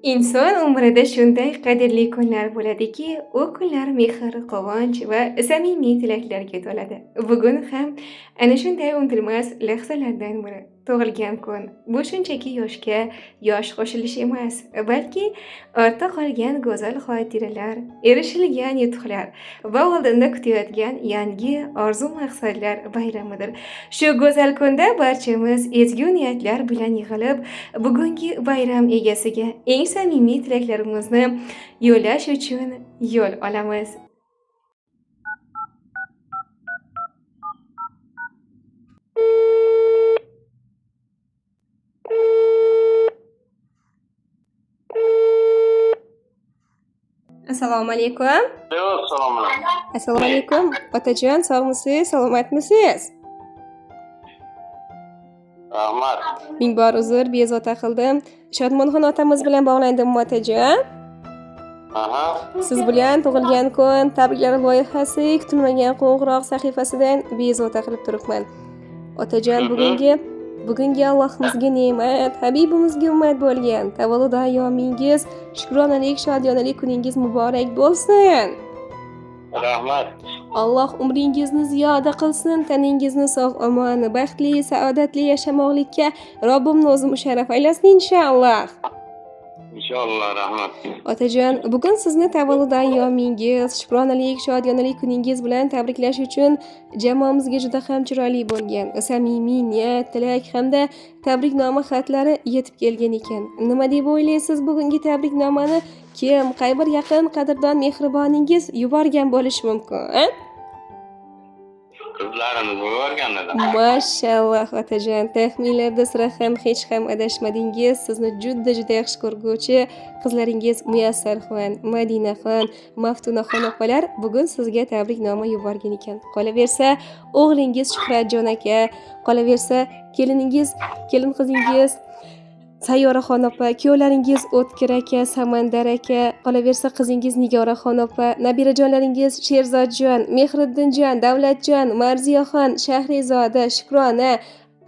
Inson umrida shunday qadrli kunlar bo'ladiki, u kunlar mehr, quvonch va samimiy tilaklarga to'ladi. Bugun ham ana shunday unutilmas lahzalardan biri tug'ilgan kun. Bu shunchaki yoshga yosh qo'shilish emas, balki ortda qolgan go'zal xotiralar, erishilgan yutuqlar va oldinda kutayotgan yangi orzu-maqsadlar bayramidir. Shu go'zal kunda barchamiz ezgu niyatlar bilan yig'ilib, bugungi bayram egasiga eng samimiy tilaklarimizni yo'llash uchun yo'l olamiz. Assalomu alaykum. Assalomu alaykum. Assalomu alaykum. Otajon, sog'misiz, salomatmisiz? Rahmat. Ming bor uzr, bezovta qildim. Shodmonxon otamiz bilan bog'landim otajon. Aha. Siz bilan tug'ilgan kun tabriklar loyihasi kutilmagan qo'ng'iroq sahifasidan bezovta qilib turibman. Otajon, bugungi Allohimizga ne'mat, Habibimizga ummat bo'lgan tavallud ayyomingiz, shukronalik, shodiyonalik kuningiz muborak bo'lsin. Rahmat. Alloh umringizni ziyoda qilsin, taningizni sog' omon, baxtli, saodatli yashamoqlikka Robbimni o'zi musharraf aylasin inshaalloh. Inshaalloh, rahmat. Otajon, bugun sizni tavallud ayyomingiz, shukronalik, shodiyonalik kuningiz bilan tabriklash uchun jamoamizga juda ham chiroyli bo'lgan samimiy niyat, tilak hamda tabriknoma xatlari yetib kelgan ekan. Nima deb o'ylaysiz, bugungi tabriknomani kim, qay bir yaqin qadrdon mehriboningiz yuborgan bo'lishi mumkin? Qizlarimiz yuborganida. Mashalloh otajon, taxminlarda sira ham hech ham adashmadingiz. Sizni juda yaxshi ko'rguvchi qizlaringiz Muyassarxon, Madinaxon, Maftunaxon opalar bugun sizga tabriknoma yuborgan ekan. Qolaversa, o'g'lingiz Shuhratjon aka, qolaversa kelin qizingiz Sayyoraxon opa, kuyovlaringiz O'tkir aka, Samandar aka, qolaversa qizingiz Nigoraxon opa, nabirajonlaringiz Sherzodjon, Mehriddinjon, Davlatjon, Marziyaxon, Shahrizoda, Shukrona,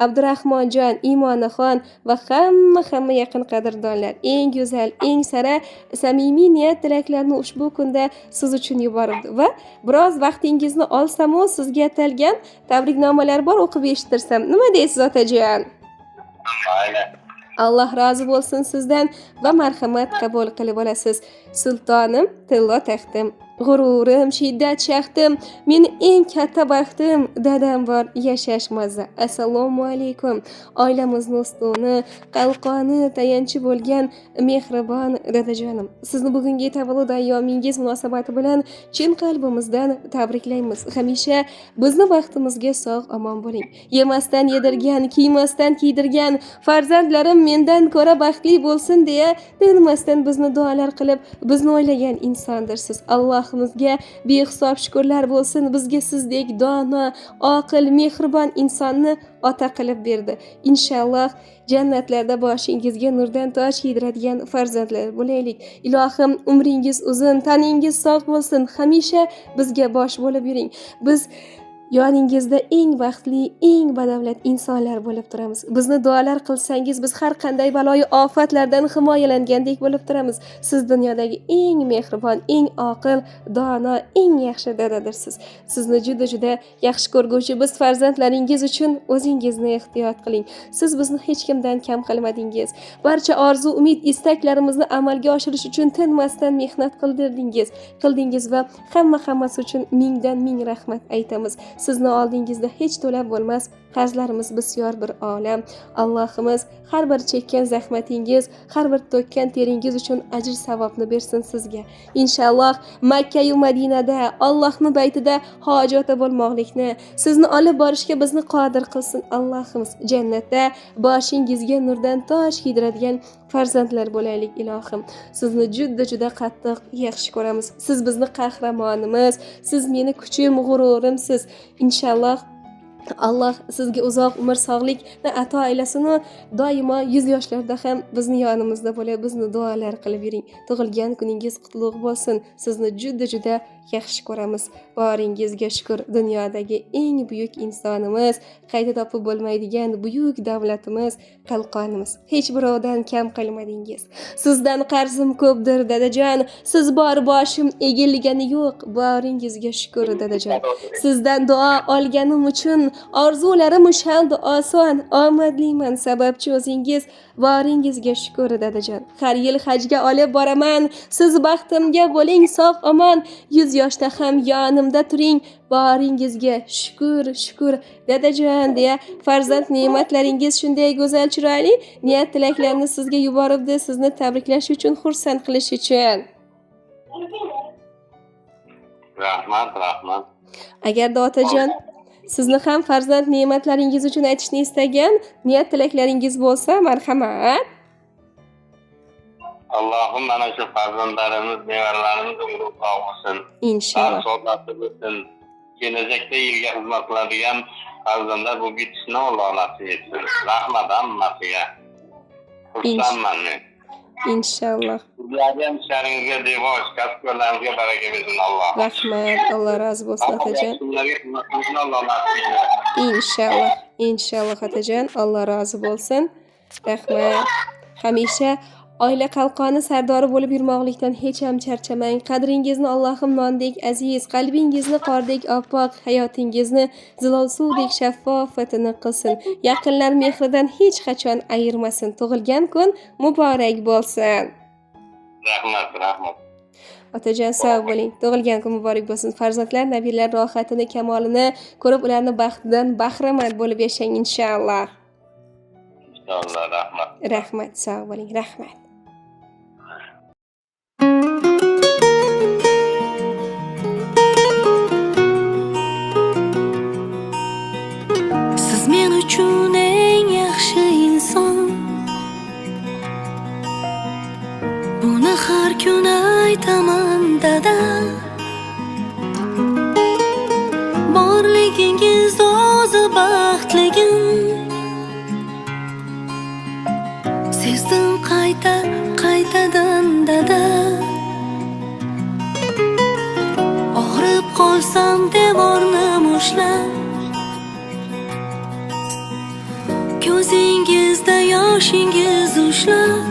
Abdurahmonjon, Imonaxon va hamma yaqin qadrdonlar eng go'zal, eng sara samimiy niyat tilaklarni ushbu kunda siz uchun yubordi va biroz vaqtingizni olsam-u sizga atalgan tabriknomalar bor, o'qib eshittirsam. Nima deysiz otajon? Mayli. Alloh rozi bo'lsin sizdan va marhamat qabul qilib olasiz. Sultonim, tillo taxtim, g'ururim, shiddat shahtim, meni eng katta baxtim, dadam bor, yashash mazza. Assalomu alaykum. Oilamizni ustuni, qalqoni, tayanchi bo'lgan mehribon dadajonim. Sizni bugungi tavallud ayyomingiz munosabati bilan chin qalbimizdan tabriklaymiz. Hamisha bizni baxtimizga sog' omon bo'ling. Yemasdan yedirgan, kiymasdan kiydirgan farzandlarim mendan ko'ra baxtli bo'lsin deya tinmasdan bizni duolar qilib, bizni o'ylagan insondirsiz. Allohimizga behisob shukrlar bo'lsin, bizga sizdek dono, oqil, mehribon insonni ota qilib berdi. Inshaalloh jannatlarda boshingizga nurdan toj kiydiradigan farzandlar bo'laylik. Ilohim umringiz uzun, taningiz sog' bo'lsin, hamisha bizga bosh bo'lib yuring. Biz yoningizda eng baxtli, eng badavlat insonlar bo'lib turamiz. Bizni duolar qilsangiz, biz har qanday baloyi ofatlardan himoyalangandek bo'lib turamiz. Siz dunyodagi eng mehribon, eng oqil, dono, eng yaxshi dadadirsiz. Sizni juda yaxshi ko'rguvchi biz farzandlaringiz uchun o'zingizni ehtiyot qiling. Siz bizni hech kimdan kam qilmadingiz. Barcha orzu, umid, istaklarimizni amalga oshirish uchun tinmasdan mehnat qildingiz va hammasi uchun mingdan ming rahmat aytamiz. Sizni oldingizda hech to'lab bo'lmas qarzlarimiz bisyor bir olam. Allohimiz har bir chekkan zahmatingiz, har bir to'kkan teringiz uchun ajr savobni bersin sizga. Inshaalloh Makka va Madinada, Allohning baytida hojati bo'lmoqlikni, sizni olib borishga bizni qodir qilsin Allohimiz. Jannatda boshingizga nurdan toj kiydiradigan farzandlar bo'laylik ilohim. Sizni juda qattiq yaxshi ko'ramiz. Siz bizni qahramonimiz, siz meni kuchim, g'ururimsiz. Inshaalloh Alloh sizga uzoq umr, sog'lik va ato aylasin va doimo 100 yoshlarda ham bizni yonimizda bo'lib, bizni duolar qilib yuring. Tug'ilgan kuningiz qutlug' bo'lsin. Sizni juda yaxshi ko'ramiz. Boringizga shukr. Dunyodagi eng buyuk insonimiz, qayta topib bo'lmaydigan buyuk davlatimiz, qalqonimiz. Hech birovdan kam qilmadingiz. Sizdan qarzim ko'pdir dadajon. Siz bor boshim egilgani yo'q. Boringizga shukr dadajon. Sizdan duo olganim uchun orzularim ushaldi oson. Omadliman sababchi o'zingiz. Boringizga shukr dadajon. Har yil hajga olib boraman. Siz baxtimga bo'ling sof omon. 100 yoshda ham yonimda turing. Boringizga shukr dadajon deya farzand ne'matlaringiz shunday go'zal chiroyli niyat tilaklarni sizga yuboribdi, sizni tabriklash uchun, xursand qilish uchun. Rahmat. Agarda otajon sizni ham farzand ne'matlaringiz uchun aytishni istagan niyat tilaklaringiz bo'lsa, marhamat. Allohim mana shu farzandlarimiz, nevaralarimiz umri uzoq bo'lsin. Inshaalloh. Sog'lom bo'lsin. Kelajakda yilga xizmat qiladigan farzandlar bu bitishni Alloh nasib etsin. Rahmat hammasiga. Xursandman men. Inshaalloh. Sizlarning ishlaringizga devosh, kasblaringizga baraka bersin Alloh. Rahmat. Alloh rozi bo'lsin otajon. Sizlarga xizmat qilishni Alloh nasib etsin. Inshaalloh otajon. Alloh rozi bo'lsin. Rahmat. Hamisha oila qalqoni sardori bo'lib yurmoqlikdan hech ham charchamang. Qadringizni Allohim nondek aziz, qalbingizni qordek oppoq, hayotingizni zilol suvdek shaffofatini qilsin. Yaqinlar mehridan hech qachon ayirmasin. Tug'ilgan kun muborak bo'lsin. Rahmat. Otajon sog' bo'ling. Tug'ilgan kun muborak bo'lsin. Farzandlar, nabiylar rohatini, kamolini ko'rib, ularni baxtidan bahramand bo'lib yashang inshaalloh. Inshaalloh, rahmat. Rahmat, sog' bo'ling. Rahmat. Siz men uchun eng yaxshi inson. Buni har kun aytaman dada. Borligingiz o'zi baxtligim. Sezdim qaytadan dada. Og'rib qolsam devorni mushlab, ko'zingizda yoshingiz ushlab,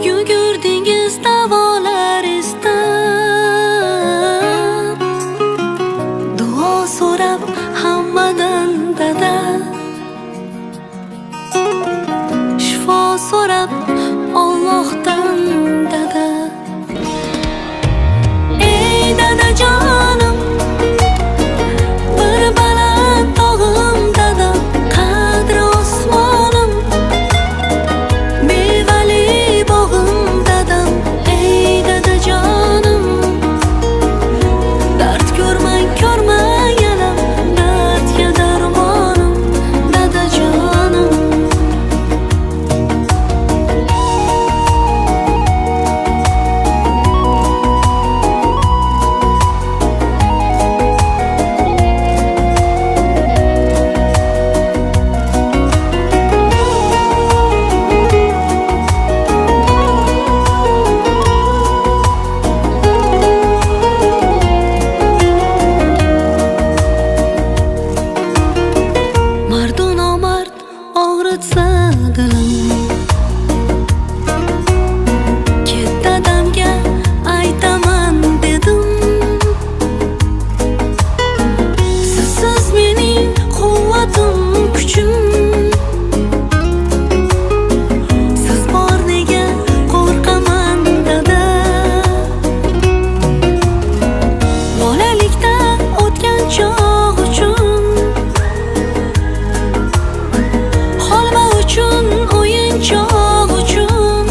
yugurdingiz davolar istab, duo so'rab hammadan dada, shifo so'rab Allohdan dada. Ey dadajonim, bir baland tog'im dada, qadri osmonim, mevali bog'im dadam. Ey dadajonim, dard ko'rmang alam, dardga darmonim dadajonim. Mardu nomard og'ritsa dilim, ket dadamga aytaman dedim. Sizsiz mening quvvatim, kuchim. Siz bor nega qo'rqaman dada. Bolalikda o'tgan chog' uchun, holva uchun, o'yinchoq uchun,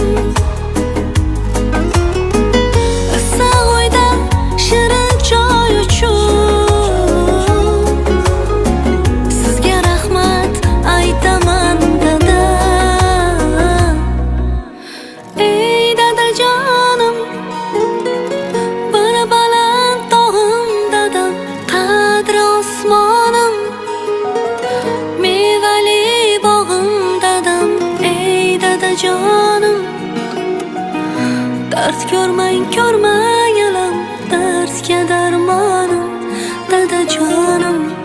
issiq uyda shirin choy uchun, sizga rahmat aytaman dada. Ey dadajonim, bir baland tog'im dadam, qadri osmonim, mevali bog'im dadam. Ey dadajonim, dard ko'rmang alam, dardga darmonim dadajonim.